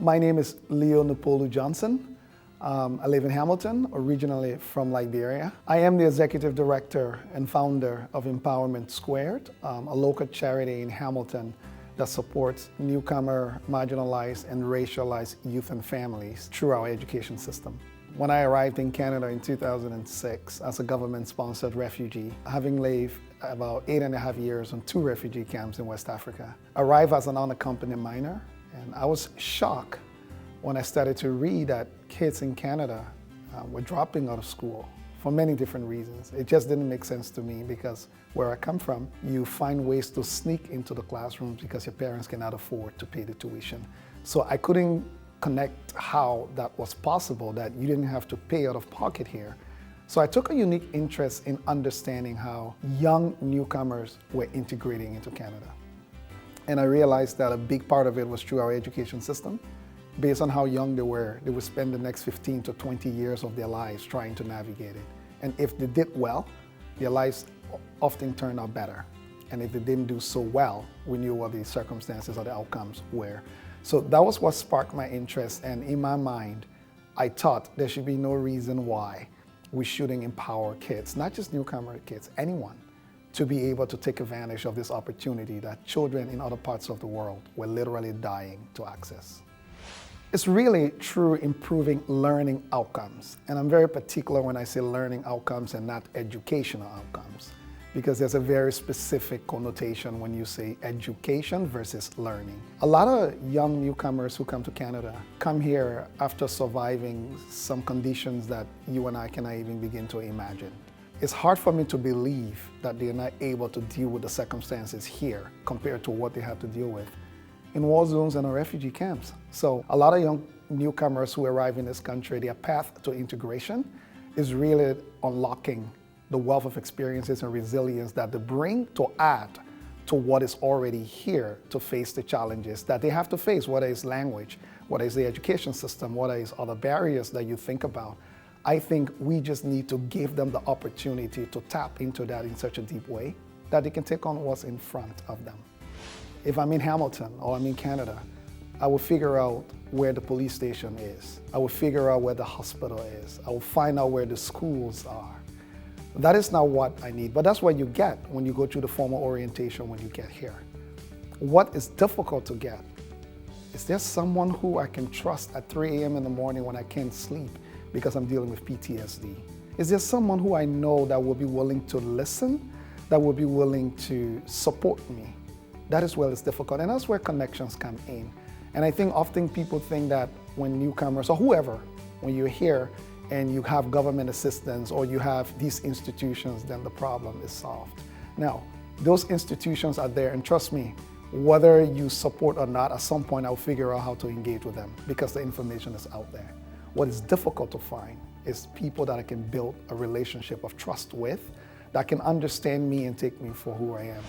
My name is Leo Nupolu Johnson. I live in Hamilton, originally from Liberia. I am the executive director and founder of Empowerment Squared, a local charity in Hamilton that supports newcomer, marginalized, and racialized youth and families through our education system. When I arrived in Canada in 2006 as a government-sponsored refugee, having lived about 8.5 years on 2 refugee camps in West Africa, arrived as an unaccompanied minor, and I was shocked when I started to read that kids in Canada were dropping out of school for many different reasons. It just didn't make sense to me because where I come from, you find ways to sneak into the classrooms because your parents cannot afford to pay the tuition. So I couldn't connect how that was possible, that you didn't have to pay out of pocket here. So I took a unique interest in understanding how young newcomers were integrating into Canada. And I realized that a big part of it was through our education system. Based on how young they would spend the next 15 to 20 years of their lives trying to navigate it. And if they did well, their lives often turned out better. And if they didn't do so well, we knew what the circumstances or the outcomes were. So that was what sparked my interest, and in my mind, I thought there should be no reason why we shouldn't empower kids, not just newcomer kids, anyone, to be able to take advantage of this opportunity that children in other parts of the world were literally dying to access. It's really through improving learning outcomes. And I'm very particular when I say learning outcomes and not educational outcomes, because there's a very specific connotation when you say education versus learning. A lot of young newcomers who come to Canada come here after surviving some conditions that you and I cannot even begin to imagine. It's hard for me to believe that they're not able to deal with the circumstances here compared to what they have to deal with in war zones and in refugee camps. So a lot of young newcomers who arrive in this country, their path to integration is really unlocking the wealth of experiences and resilience that they bring to add to what is already here to face the challenges that they have to face, whether it's language, whether it's the education system, whether it's other barriers that you think about. I think we just need to give them the opportunity to tap into that in such a deep way that they can take on what's in front of them. If I'm in Hamilton or I'm in Canada, I will figure out where the police station is. I will figure out where the hospital is. I will find out where the schools are. That is not what I need, but that's what you get when you go through the formal orientation when you get here. What is difficult to get is there someone who I can trust at 3 a.m. in the morning when I can't sleep because I'm dealing with PTSD? Is there someone who I know that will be willing to listen, that will be willing to support me? That is where it's difficult, and that's where connections come in. And I think often people think that when newcomers, or whoever, when you're here and you have government assistance or you have these institutions, then the problem is solved. Now, those institutions are there, and trust me, whether you support or not, at some point I'll figure out how to engage with them because the information is out there. What is difficult to find is people that I can build a relationship of trust with, that can understand me and take me for who I am.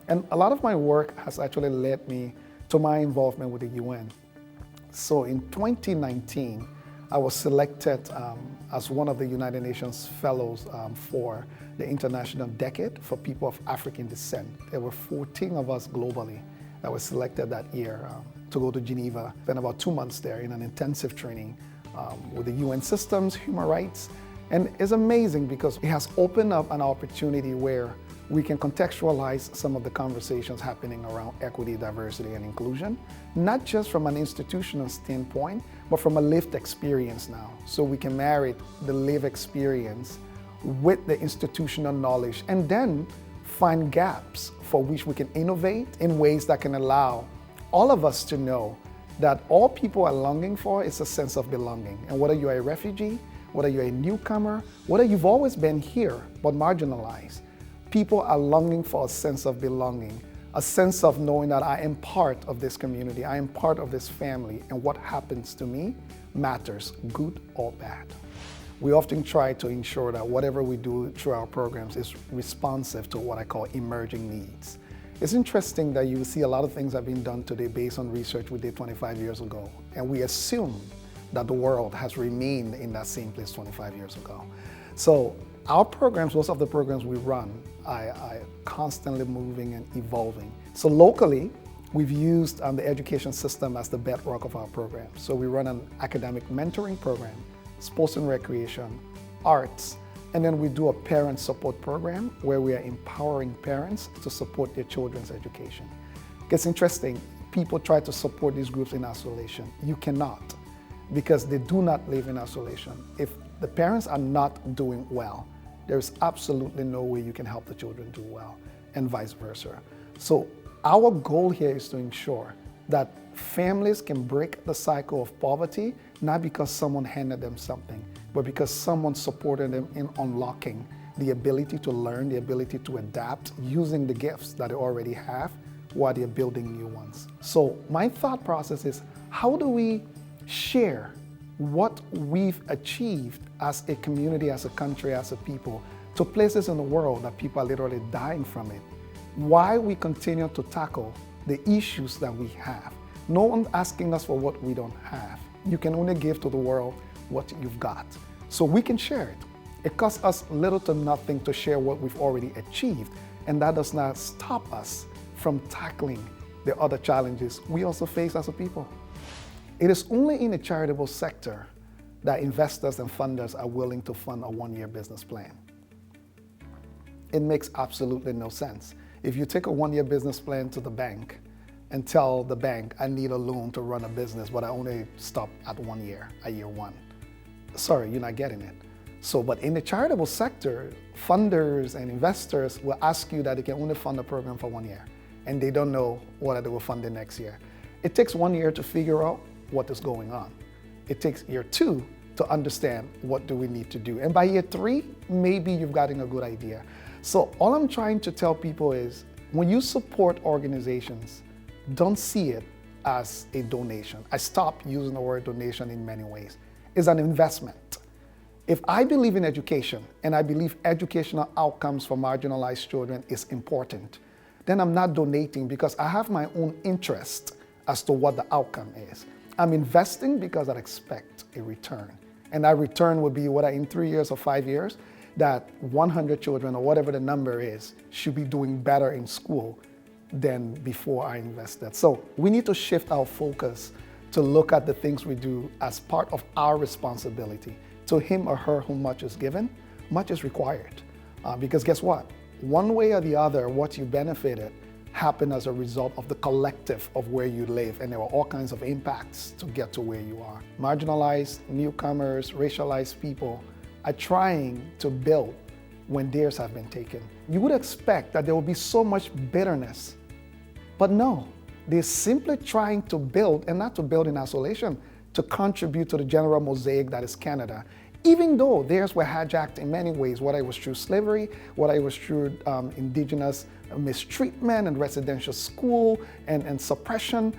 And a lot of my work has actually led me to my involvement with the UN. So in 2019, I was selected as one of the United Nations Fellows for the International Decade for People of African Descent. There were 14 of us globally that were selected that year to go to Geneva, spend about 2 months there in an intensive training with the UN systems, human rights. And it's amazing because it has opened up an opportunity where we can contextualize some of the conversations happening around equity, diversity, and inclusion, not just from an institutional standpoint, but from a lived experience now. So we can marry the lived experience with the institutional knowledge and then find gaps for which we can innovate in ways that can allow all of us to know that all people are longing for is a sense of belonging. And whether you're a refugee, whether you're a newcomer, whether you've always been here but marginalized, people are longing for a sense of belonging, a sense of knowing that I am part of this community, I am part of this family, and what happens to me matters, good or bad. We often try to ensure that whatever we do through our programs is responsive to what I call emerging needs. It's interesting that you see a lot of things have been done today based on research we did 25 years ago, and we assume that the world has remained in that same place 25 years ago. So our programs, most of the programs we run, are constantly moving and evolving. So locally, We've used the education system as the bedrock of our program. So we run an academic mentoring program, sports and recreation, arts, and then we do a parent support program where we are empowering parents to support their children's education. It's interesting, people try to support these groups in isolation. You cannot, because they do not live in isolation. If the parents are not doing well, there's absolutely no way you can help the children do well, and vice versa. So our goal here is to ensure that families can break the cycle of poverty, not because someone handed them something, but because someone supported them in unlocking the ability to learn, the ability to adapt, using the gifts that they already have while they're building new ones. So my thought process is, how do we share what we've achieved as a community, as a country, as a people, to places in the world that people are literally dying from it? Why we continue to tackle the issues that we have. No one's asking us for what we don't have. You can only give to the world what you've got. So we can share it. It costs us little to nothing to share what we've already achieved, and that does not stop us from tackling the other challenges we also face as a people. It is only in the charitable sector that investors and funders are willing to fund a one-year business plan. It makes absolutely no sense. If you take a one-year business plan to the bank and tell the bank, I need a loan to run a business, but I only stop at 1 year, at year one. Sorry, you're not getting it. So, but in the charitable sector, funders and investors will ask you that they can only fund a program for 1 year, and they don't know whether they will fund it next year. It takes 1 year to figure out what is going on. It takes year 2 to understand what do we need to do. And by year 3, maybe you've gotten a good idea. So all I'm trying to tell people is, when you support organizations, don't see it as a donation. I stopped using the word donation in many ways. It's an investment. If I believe in education, and I believe educational outcomes for marginalized children is important, then I'm not donating because I have my own interest as to what the outcome is. I'm investing because I expect a return. And that return would be whether in 3 years or 5 years, that 100 children or whatever the number is should be doing better in school than before I invested. So we need to shift our focus to look at the things we do as part of our responsibility. To him or her whom much is given, much is required. Because guess what? One way or the other, what you benefited happened as a result of the collective of where you live, and there were all kinds of impacts to get to where you are. Marginalized, newcomers, racialized people are trying to build when theirs have been taken. You would expect that there will be so much bitterness, but no, they're simply trying to build, and not to build in isolation, to contribute to the general mosaic that is Canada. Even though theirs were hijacked in many ways, whether it was through slavery, whether it was through indigenous mistreatment and residential school and suppression,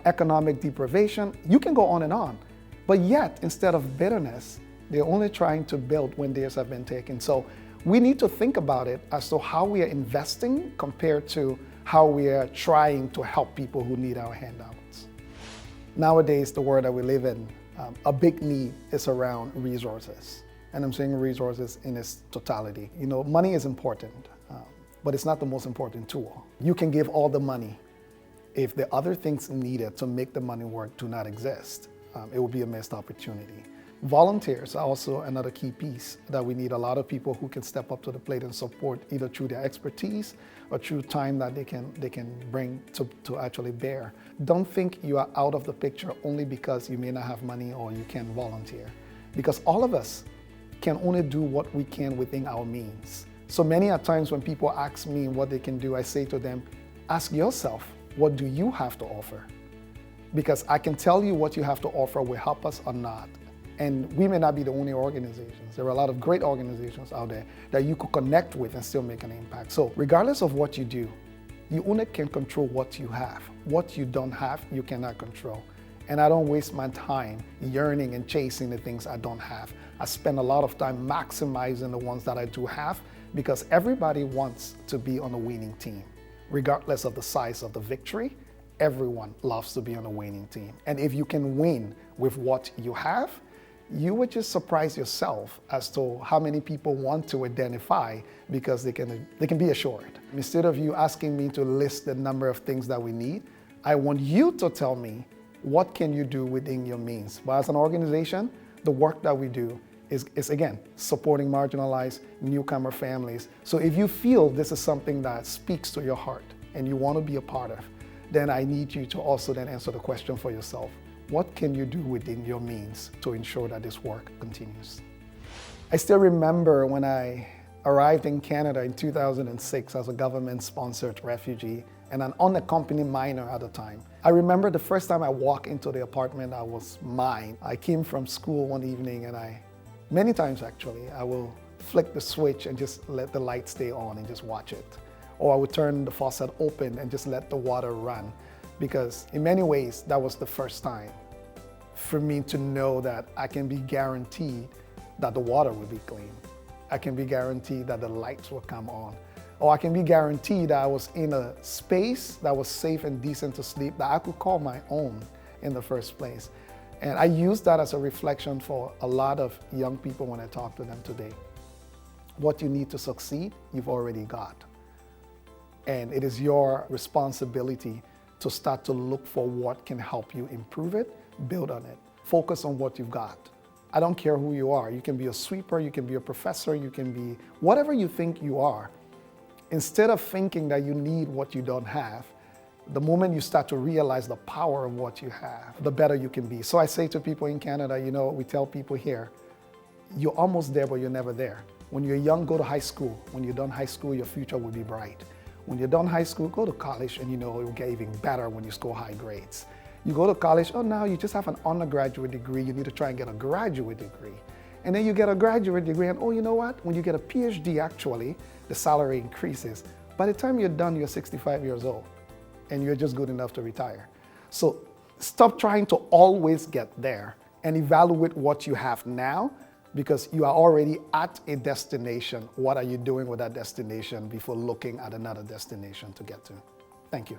economic deprivation, you can go on. But yet, instead of bitterness, they're only trying to build when theirs have been taken. So we need to think about it as to how we are investing compared to how we are trying to help people who need our handouts. Nowadays, the world that we live in, a big need is around resources. And I'm saying resources in its totality. You know, money is important, but it's not the most important tool. You can give all the money. If the other things needed to make the money work do not exist, it will be a missed opportunity. Volunteers are also another key piece that we need. A lot of people who can step up to the plate and support, either through their expertise or through time that they can bring to actually bear. Don't think you are out of the picture only because you may not have money or you can't volunteer. Because all of us can only do what we can within our means. So many a times when people ask me what they can do, I say to them, ask yourself, what do you have to offer? Because I can tell you what you have to offer will help us or not. And we may not be the only organizations. There are a lot of great organizations out there that you could connect with and still make an impact. So regardless of what you do, you only can control what you have. What you don't have, you cannot control. And I don't waste my time yearning and chasing the things I don't have. I spend a lot of time maximizing the ones that I do have, because everybody wants to be on a winning team. Regardless of the size of the victory, everyone loves to be on a winning team. And if you can win with what you have, you would just surprise yourself as to how many people want to identify, because they can be assured. Instead of you asking me to list the number of things that we need, I want you to tell me what can you do within your means. But as an organization, the work that we do is again, supporting marginalized newcomer families. So if you feel this is something that speaks to your heart and you want to be a part of, then I need you to also then answer the question for yourself. What can you do within your means to ensure that this work continues? I still remember when I arrived in Canada in 2006 as a government-sponsored refugee and an unaccompanied minor at the time. I remember the first time I walked into the apartment that was mine. I came from school one evening and many times actually, I will flick the switch and just let the light stay on and just watch it. Or I would turn the faucet open and just let the water run. Because in many ways, that was the first time for me to know that I can be guaranteed that the water will be clean. I can be guaranteed that the lights will come on. Or I can be guaranteed that I was in a space that was safe and decent to sleep, that I could call my own in the first place. And I use that as a reflection for a lot of young people when I talk to them today. What you need to succeed, you've already got. And it is your responsibility to start to look for what can help you improve it, build on it. Focus on what you've got. I don't care who you are. You can be a sweeper, you can be a professor, you can be whatever you think you are. Instead of thinking that you need what you don't have, the moment you start to realize the power of what you have, the better you can be. So I say to people in Canada, we tell people here, you're almost there, but you're never there. When you're young, go to high school. When you're done high school, your future will be bright. When you're done high school, go to college, and it will get even better when you score high grades. You go to college, now you just have an undergraduate degree, you need to try and get a graduate degree. And then you get a graduate degree, and you know what? When you get a PhD, actually, the salary increases. By the time you're done, you're 65 years old, and you're just good enough to retire. So stop trying to always get there and evaluate what you have now, because you are already at a destination. What are you doing with that destination before looking at another destination to get to? Thank you.